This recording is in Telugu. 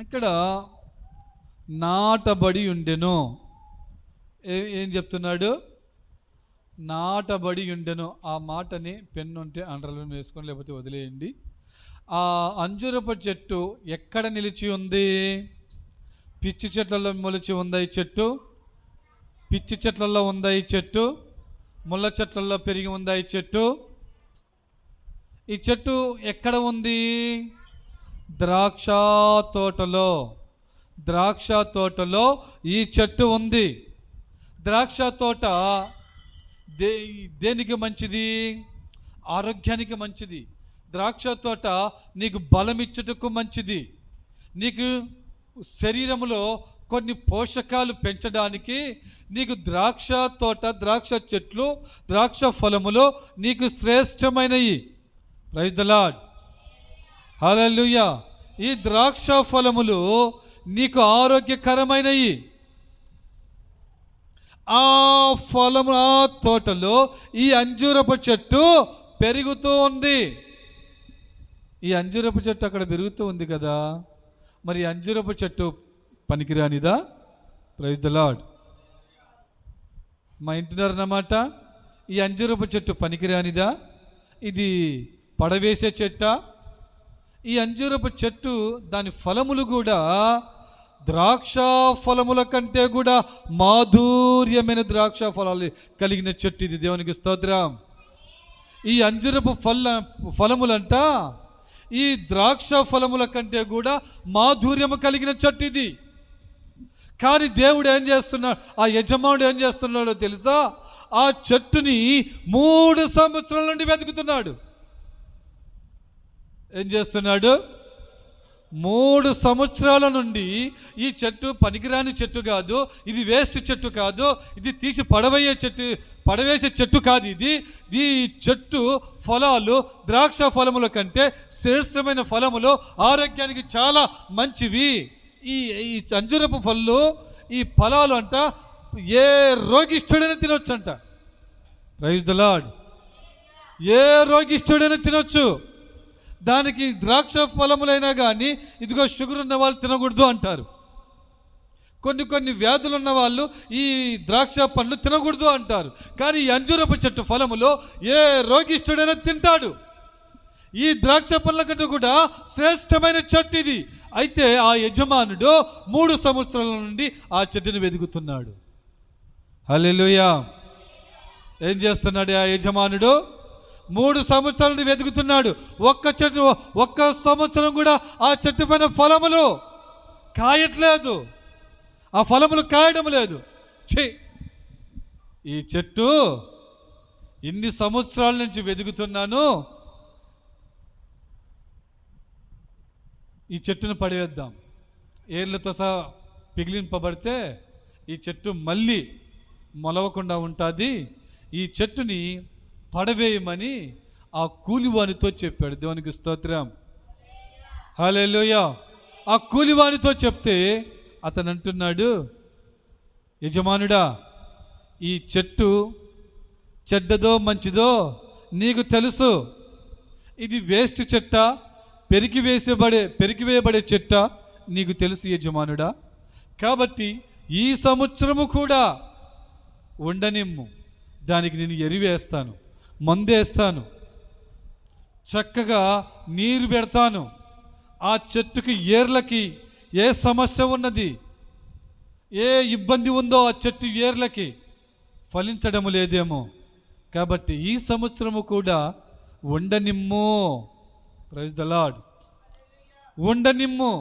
ఇక్కడ నాటబడి ఉండెను. ఏం చెప్తున్నాడు? నాటబడి ఉండెను. ఆ మాటని పెన్ను ఉంటే అండర్లైన్ వేసుకొని లేకపోతే వదిలేయండి. ఆ అంజూరపు చెట్టు ఎక్కడ నిలిచి ఉంది? పిచ్చి చెట్లలో మొలిచి ఉందా ఈ చెట్టు? పిచ్చి చెట్లలో ఉందా ఈ చెట్టు? ముళ్ళ చెట్లలో పెరిగి ఉందా ఈ చెట్టు? ఈ చెట్టు ఎక్కడ ఉంది? ద్రాక్ష తోటలో. ద్రాక్ష తోటలో ఈ చెట్టు ఉంది. ద్రాక్ష తోట దేనికి మంచిది? ఆరోగ్యానికి మంచిది. ద్రాక్ష తోట నీకు బలమిచ్చుటకు మంచిది. నీకు శరీరములో కొన్ని పోషకాలు పెంచడానికి నీకు ద్రాక్ష తోట, ద్రాక్ష చెట్లు, ద్రాక్ష ఫలములు నీకు శ్రేష్టమైనవి. ప్రైజ్ ది లార్డ్, హల్లెలూయా. ఈ ద్రాక్ష ఫలములు నీకు ఆరోగ్యకరమైనవి. ఆ ఫలము, ఆ తోటలో ఈ అంజూరపు చెట్టు పెరుగుతూ ఉంది. ఈ అంజూరపు చెట్టు అక్కడ పెరుగుతూ ఉంది కదా, మరి అంజూరపు చెట్టు పనికిరానిదా? Praise the lord. మా ఇంటున్నారన్నమాట. ఈ అంజూరపు చెట్టు పనికిరానిదా? ఇది పడవేసే చెట్ట? ఈ అంజూరపు చెట్టు దాని ఫలములు కూడా ద్రాక్ష ఫలముల కంటే కూడా మాధుర్యమైన ద్రాక్ష ఫలాలు కలిగిన చెట్టు ఇది. దేవునికి స్తోత్రం. ఈ అంజూరపు ఫలములంట ఈ ద్రాక్ష ఫలముల కంటే కూడా మాధుర్యము కలిగిన చెట్టు ఇది. కానీ దేవుడు ఏం చేస్తున్నాడు? ఆ యజమానుడు ఏం చేస్తున్నాడో తెలుసా? ఆ చెట్టుని 3 సంవత్సరాల నుండి వెతుకుతున్నాడు. ఏం చేస్తున్నాడు? 3 సంవత్సరాల నుండి ఈ చెట్టు పనికిరాని చెట్టు కాదు, ఇది వేస్ట్ చెట్టు కాదు, ఇది తీసి పడవేసే చెట్టు కాదు. ఈ చెట్టు ఫలాలు ద్రాక్ష ఫలముల కంటే శ్రేష్టమైన ఫలములు, ఆరోగ్యానికి చాలా మంచివి. ఈ అంజూరపు పళ్ళు, ఈ ఫలాలు అంట ఏ రోగిష్ఠుడైనా తినొచ్చంట. Praise the lord. ఏ రోగిష్ఠుడైనా తినొచ్చు. దానికి ద్రాక్ష ఫలములైనా కానీ ఇదిగో షుగర్ ఉన్న వాళ్ళు తినకూడదు అంటారు. కొన్ని వ్యాధులు ఉన్న వాళ్ళు ఈ ద్రాక్ష పండ్లు తినకూడదు అంటారు. కానీ ఈ అంజూరపు చెట్టు ఫలములో ఏ రోగిష్ఠుడైనా తింటాడు. ఈ ద్రాక్ష పండ్ల కంటే కూడా శ్రేష్టమైన చెట్టు ఇది. అయితే ఆ యజమానుడు 3 సంవత్సరాల నుండి ఆ చెట్టుని వెతుకుతున్నాడు. హల్లెలూయా. ఏం చేస్తున్నాడు ఆ యజమానుడు? 3 సంవత్సరాల నుండి వెతుకుతున్నాడు. ఒక్క సంవత్సరం కూడా ఆ చెట్టు పైన ఫలములు కాయట్లేదు. ఆ ఫలములు కాయడం లేదు. ఈ చెట్టు ఇన్ని సంవత్సరాల నుంచి వెతుకుతున్నాను, ఈ చెట్టును పడివేద్దాం. ఏర్లతో సహా పిగిలింపబడితే ఈ చెట్టు మళ్ళీ మొలవకుండా ఉంటుంది. ఈ చెట్టుని పడవేయమని ఆ కూలివానితో చెప్పాడు. దేవునికి స్తోత్రం, హల్లెలూయా. ఆ కూలివానితో చెప్తే అతను అంటున్నాడు, యజమానుడా, ఈ చెట్టు చెడ్డదో మంచిదో నీకు తెలుసు. ఇది వేస్ట్ చెట్ట, పెరికివేయబడే చెట్ట నీకు తెలుసు యజమానుడా. కాబట్టి ఈ సంవత్సరము కూడా ఉండనిమ్ము. దానికి నేను ఎరువేస్తాను, మందేస్తాను, చక్కగా నీరు పెడతాను. ఆ చెట్టుకి ఏర్లకి ఏ సమస్య ఉన్నది, ఏ ఇబ్బంది ఉందో ఆ చెట్టు ఏర్లకి ఫలించడం లేదేమో. కాబట్టి ఈ సంవత్సరము కూడా ఉండనిమ్ము. Praise the lord. ఉండనిమ్ము.